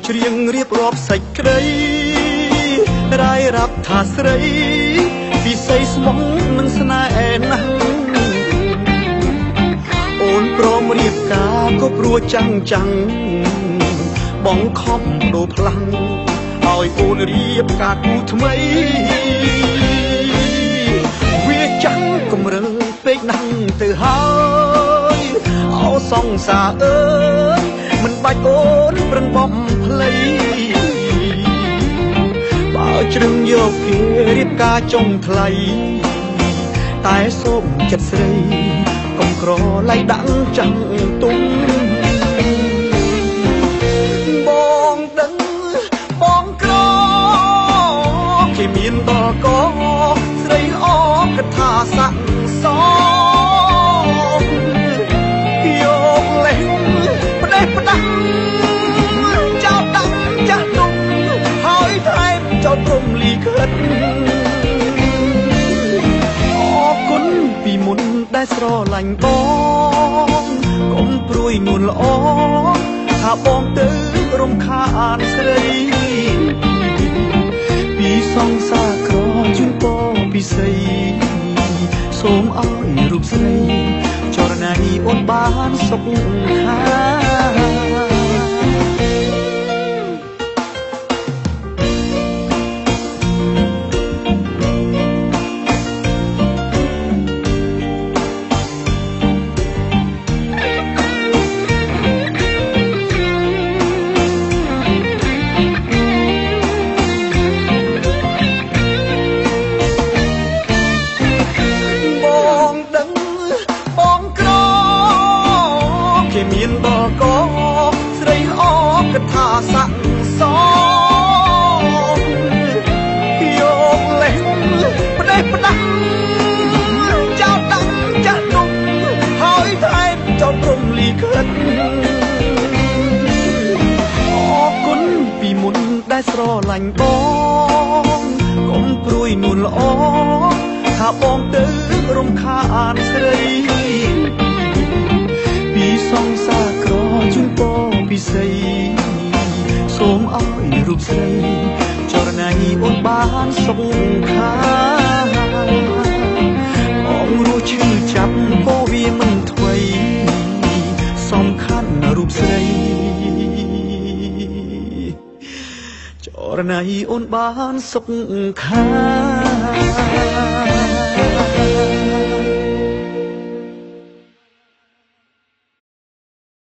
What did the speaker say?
ច្រៀងរៀបរាប់សេចក្តីរាយរាប់ថាស្រីពិសីស្មងនឹងស្នេហ៍ណាស់អូនព្រមរៀបការក៏ព្រោះចាំងចាំងបងខំដូរផ្លាំងឲ្យអូនរៀបការគូថ្មីវាចាំងកម្រិលពេកណាស់ទៅហើយអោសង្សារអើយមិនបាច់អូនប្រឹងបំភ្លៃបើជ្រឹងយកគេរៀបការចុងថ្លៃតែសូមចិត្តស្រីកុំក្រឡៃដាក់ចាំងទុំបងដឹងបងក្រគេមានដល់កស្រីអកថាស័ក្តិសមយកលេងផ្ដេសផ្ដាំចោលដាក់ចាស់ទុំហើយថែមចោលព្រំលីខិតអរគុណពីមុនដែលស្រឡាញ់បងកុំព្រួយនួនល្អថាបងទៅរំខានស្រីពីសង្សារក្រជូនពរពិសីសូមឲ្យរូបស្រីចរណៃអូនបានសុខខាមានដល់កស្រីអកថាស័ក្តិសមយកលេងផ្ដេសផ្ដាំចោលដាក់ចាស់ទុំហើយថែមចោលព្រំលីខិតអរគុណពីមុនដែលស្រឡាញ់បងកុំព្រួយនួនល្អថាបងទៅរំខានស្រីពីសង្សារក្រជូនពរពិសីសូមឲ្យរូបស្រីចរណៃអូនបានសុខខាបងរស់ឈឺចាប់ក៏វាមិនថ្មីសំខាន់រូបស្រីចរណៃអូនបានសុខខា